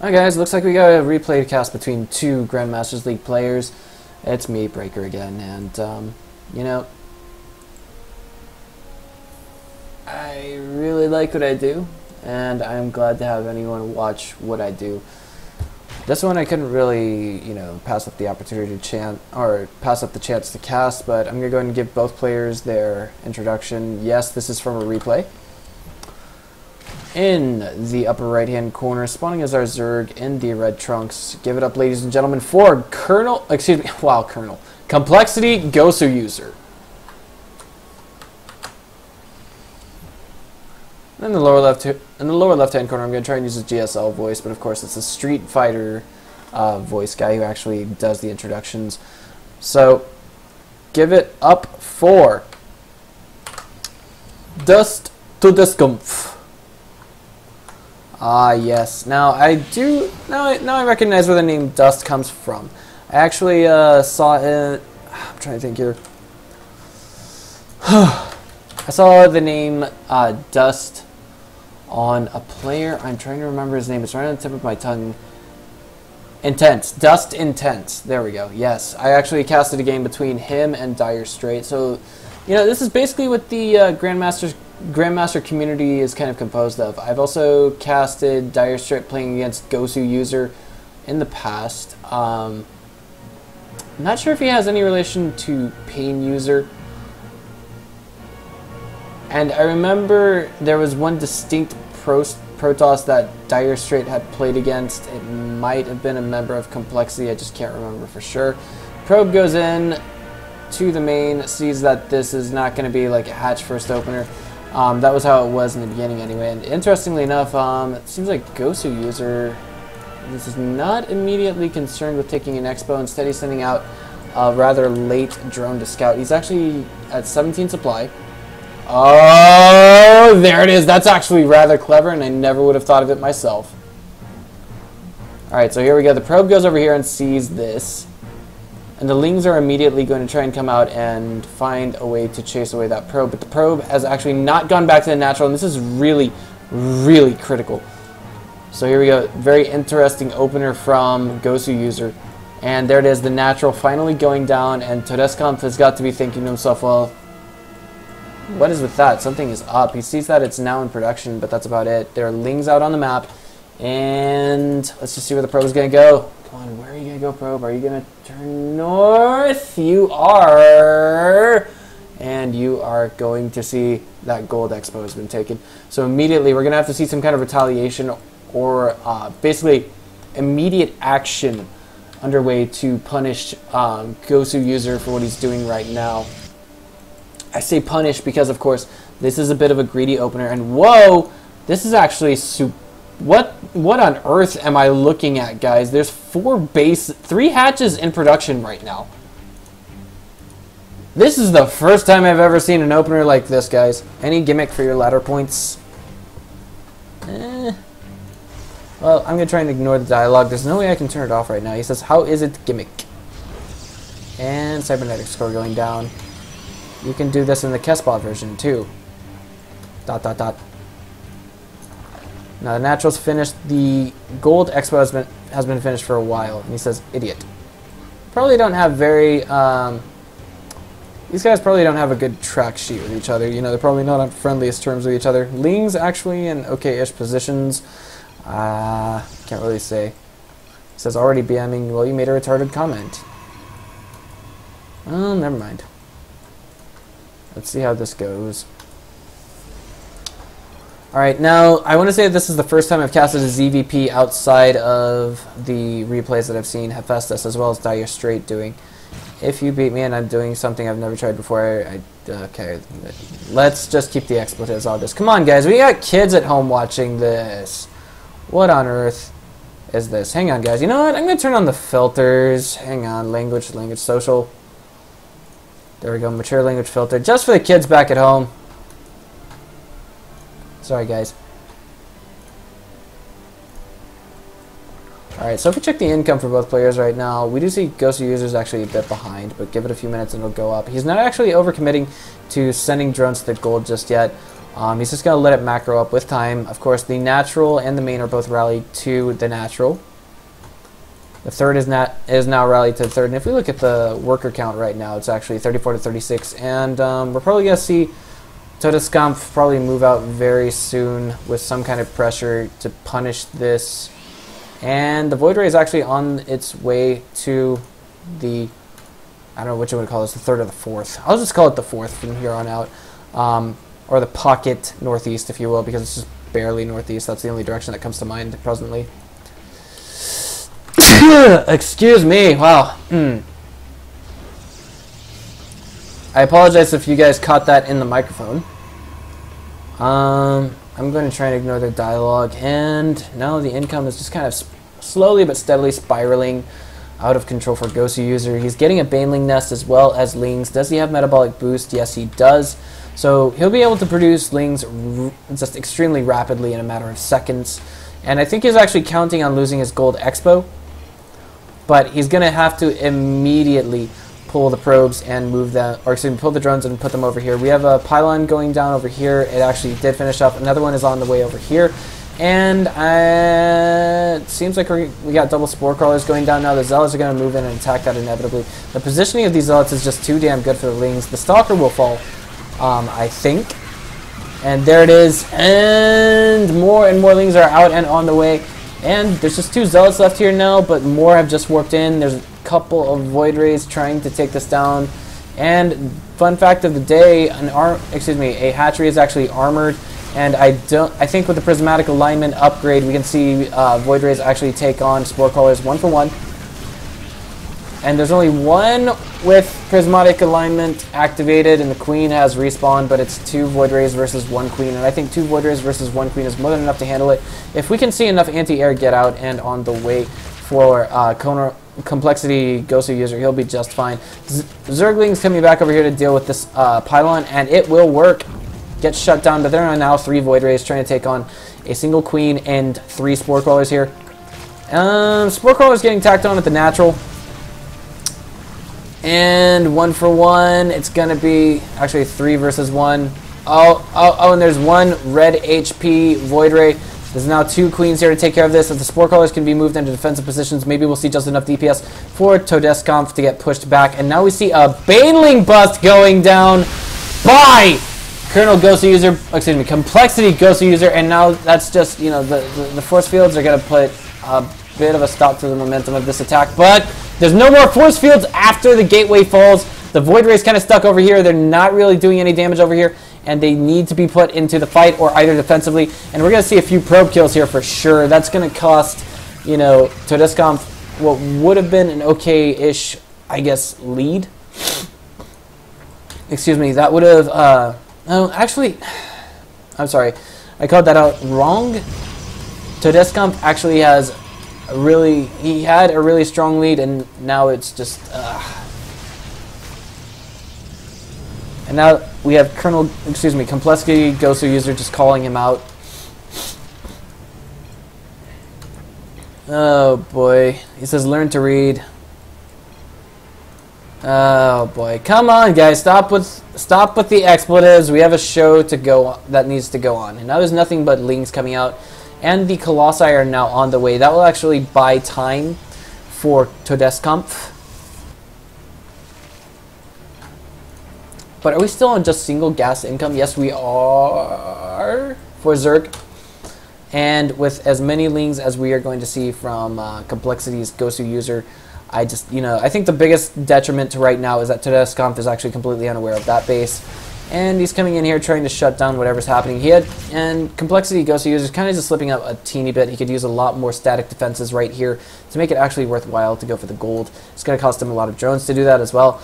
Hi guys, looks like we got a replay cast between two Grandmasters League players. It's me, Breaker, again, and you know, I really like what I do, and I'm glad to have anyone watch what I do. This one I couldn't really, pass up the opportunity to pass up the chance to cast, but I'm gonna go ahead and give both players their introduction. Yes, this is from a replay. In the upper right-hand corner, spawning as our Zerg in the red trunks. Give it up, ladies and gentlemen, for Complexity coLgoswser. In the lower left-hand corner, I'm going to try and use his GSL voice, but of course it's a Street Fighter voice guy who actually does the introductions. So, give it up for DuSt todeskampf. Ah, yes. Now I recognize where the name DuSt comes from. I actually saw it. I'm trying to think here. I saw the name DuSt on a player. I'm trying to remember his name. It's right on the tip of my tongue. Intense. DuSt Intense. There we go. Yes. I actually casted a game between him and DuSt. So, this is basically what the Grandmaster community is kind of composed of. I've also casted DuSt playing against coLgoswser in the past. I'm not sure if he has any relation to Pain User. And I remember there was one distinct Protoss that DuSt had played against. It might have been a member of Complexity, I just can't remember for sure. Probe goes in to the main, sees that this is not going to be like a hatch first opener. That was how it was in the beginning anyway. And interestingly enough, it seems like coLgoswser is not immediately concerned with taking an expo. Instead, he's sending out a rather late drone to scout. He's actually at 17 supply. Oh, there it is. That's actually rather clever, and I never would have thought of it myself. Alright, so here we go. The probe goes over here and sees this. And the Lings are immediately going to try and come out and find a way to chase away that probe. But the probe has actually not gone back to the natural, and this is really, really critical. So here we go. Very interesting opener from coLgoswser. And there it is, the natural finally going down, and todeskampf has got to be thinking to himself, well, what is with that? Something is up. He sees that it's now in production, but that's about it. There are Lings out on the map, and let's just see where the probe is going to go. Come on, where are you going to go, probe? Are you going to turn north? You are. And you are going to see that gold expo has been taken. So immediately we're going to have to see some kind of retaliation or basically immediate action underway to punish coLgoswser for what he's doing right now. I say punish because, of course, this is a bit of a greedy opener. And whoa, this is actually What on earth am I looking at, guys? There's 3 hatches in production right now. This is the first time I've ever seen an opener like this, guys. Any gimmick for your ladder points? Well, I'm going to try and ignore the dialogue. There's no way I can turn it off right now. He says, how is it gimmick? And cybernetic score going down. You can do this in the Kespot version, too. ... Now the natural's finished. The gold expo has been finished for a while, and he says, "Idiot." Probably don't have very. These guys probably don't have a good track sheet with each other. They're probably not on friendliest terms with each other. Ling's actually in okay-ish positions. Can't really say. He says, "Already BMing." Well, you made a retarded comment. Well, never mind. Let's see how this goes. Alright, now, I want to say that this is the first time I've casted a ZVP outside of the replays that I've seen Hephaestus as well as DuSt doing. If you beat me and I'm doing something I've never tried before, okay, let's just keep the expletives on this. Come on, guys, we got kids at home watching this. What on earth is this? Hang on, guys. You know what? I'm going to turn on the filters. Hang on, language, social. There we go, mature language filter. Just for the kids back at home. Sorry, guys. Alright, so if we check the income for both players right now, we do see coLgoswser is actually a bit behind, but give it a few minutes and it'll go up. He's not actually overcommitting to sending drones to the gold just yet. He's just going to let it macro up with time. Of course, the natural and the main are both rallied to the natural. The third is now rallied to the third. And if we look at the worker count right now, it's actually 34 to 36. And we're probably going to see todeskampf probably move out very soon with some kind of pressure to punish this. And the Void Ray is actually on its way to the, I don't know which one to call this, the third or the fourth. I'll just call it the fourth from here on out. Or the pocket northeast, if you will, because it's just barely northeast. That's the only direction that comes to mind presently. Excuse me. Wow. I apologize if you guys caught that in the microphone. I'm going to try and ignore the dialogue. And now the income is just kind of slowly but steadily spiraling out of control for coLgoswser. He's getting a Baneling nest as well as lings. Does he have metabolic boost? Yes, he does. So he'll be able to produce lings just extremely rapidly in a matter of seconds. And I think he's actually counting on losing his gold expo. But he's going to have to immediately pull the probes and move them, or excuse me, pull the drones and put them over here. We have a pylon going down over here. It actually did finish up. Another one is on the way over here. And it seems like we got double spore crawlers going down now. The zealots are going to move in and attack that inevitably. The positioning of these zealots is just too damn good for the lings. The stalker will fall, I think. And there it is. And more lings are out and on the way. And there's just 2 zealots left here now, but more have just warped in. There's a couple of void rays trying to take this down. And fun fact of the day, a hatchery is actually armored. And I think with the prismatic alignment upgrade, we can see void rays actually take on spore crawlers 1 for 1. And there's only one with prismatic alignment activated, and the queen has respawned, but it's 2 void rays versus 1 queen, and I think 2 void rays versus 1 queen is more than enough to handle it. If we can see enough anti-air get out and on the way for complexity coLgoswser, he'll be just fine. Zergling's coming back over here to deal with this pylon, and it will work. Gets shut down, but there are now 3 void rays trying to take on a single queen and 3 spore crawlers here. Spore crawlers getting tacked on at the natural. And 1 for 1, it's going to be actually 3 versus 1. Oh, and there's 1 red HP Void Ray. There's now 2 queens here to take care of this. If the spore crawlers can be moved into defensive positions, maybe we'll see just enough DPS for todeskampf to get pushed back. And now we see a Baneling bust going down by coLgoswser, excuse me, complexity coLgoswser, and now that's just, you know, the force fields are going to put a bit of a stop to the momentum of this attack, but there's no more force fields after the gateway falls. The Void Ray's kind of stuck over here. They're not really doing any damage over here, and they need to be put into the fight or either defensively, and we're going to see a few probe kills here for sure. That's going to cost, you know, todeskampf what would have been an okay-ish, I guess, lead. Excuse me, that would have, oh, actually, I'm sorry, I called that out wrong. Todeskampf actually has he had a really strong lead, and now it's just, and now we have complexity coLgoswser just calling him out. Oh boy, he says learn to read. Oh boy, come on guys, stop with the expletives. We have a show to go that needs to go on, and now there's nothing but lings coming out. And the colossi are now on the way. That will actually buy time for todeskampf. But are we still on just single gas income? Yes, we are for Zerg. And with as many lings as we are going to see from complexity's coLgoswser, I think the biggest detriment to right now is that todeskampf is actually completely unaware of that base. And he's coming in here trying to shut down whatever's happening. And complexity coLgoswser is kind of just slipping up a teeny bit. He could use a lot more static defenses right here to make it actually worthwhile to go for the gold. It's going to cost him a lot of drones to do that as well.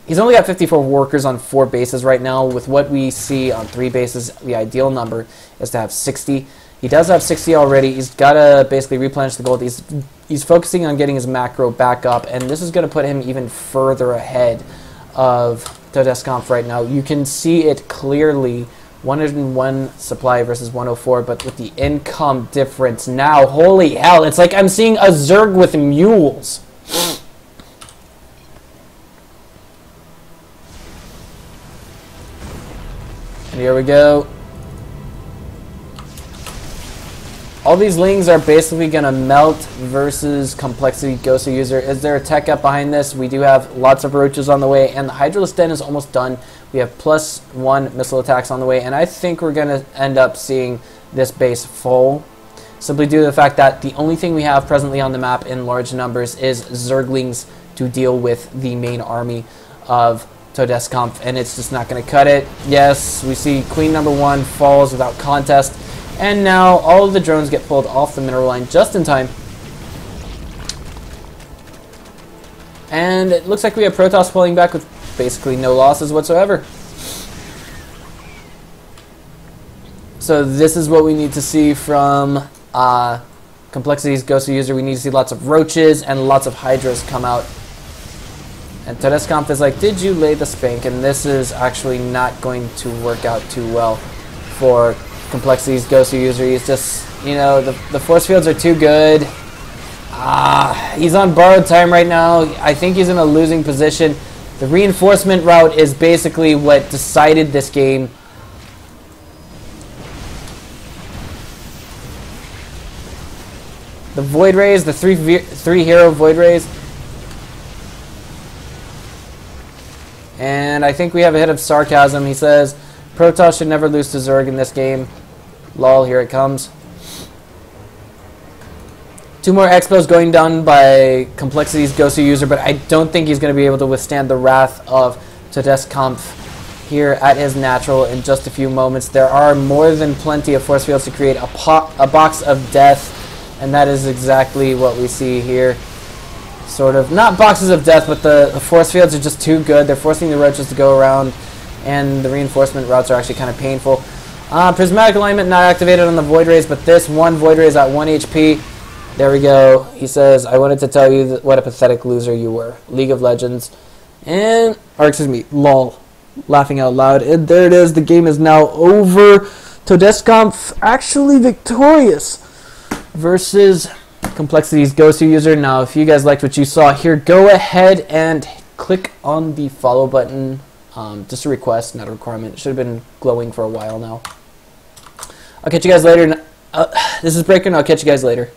He's only got 54 workers on 4 bases right now. With what we see on 3 bases, the ideal number is to have 60. He does have 60 already. He's got to basically replenish the gold. He's focusing on getting his macro back up, and this is going to put him even further ahead of todeskampf right now. You can see it clearly, 101 supply versus 104, but with the income difference now, holy hell, it's like I'm seeing a Zerg with mules. Here we go. All these lings are basically going to melt versus coLgoswser. Is there a tech up behind this? We do have lots of roaches on the way, and the Hydralisk Den is almost done. We have +1 missile attacks on the way, and I think we're going to end up seeing this base full, simply due to the fact that the only thing we have presently on the map in large numbers is Zerglings to deal with the main army of todeskampf, and it's just not going to cut it. Yes, we see Queen number 1 falls without contest. And now all of the drones get pulled off the mineral line just in time. And it looks like we have Protoss pulling back with basically no losses whatsoever. So this is what we need to see from coLgoswser. We need to see lots of roaches and lots of hydras come out. And todeskampf is like, did you lay the spank? And this is actually not going to work out too well for coLgoswser. He's just, you know, the force fields are too good. He's on borrowed time right now. I think he's in a losing position. The reinforcement route is basically what decided this game. The Void Rays, the three hero Void Rays. And I think we have a hit of sarcasm. He says, Protoss should never lose to Zerg in this game. Lol, here it comes. 2 more expos going down by coLgoswser, but I don't think he's going to be able to withstand the wrath of todeskampf here at his natural in just a few moments. There are more than plenty of force fields to create a box of death, and that is exactly what we see here. Sort of, not boxes of death, but the force fields are just too good. They're forcing the roaches to go around, and the reinforcement routes are actually kind of painful. Prismatic alignment not activated on the Void Rays, but this one Void Ray is at 1 HP. There we go. He says, I wanted to tell you what a pathetic loser you were. League of Legends. And, or excuse me, lol. Laughing out loud. And there it is. The game is now over. todeskampf actually victorious versus coLgoswser. Now, if you guys liked what you saw here, go ahead and click on the follow button. Just a request, not a requirement. It should have been glowing for a while now. I'll catch you guys later. This is Breaker, and I'll catch you guys later.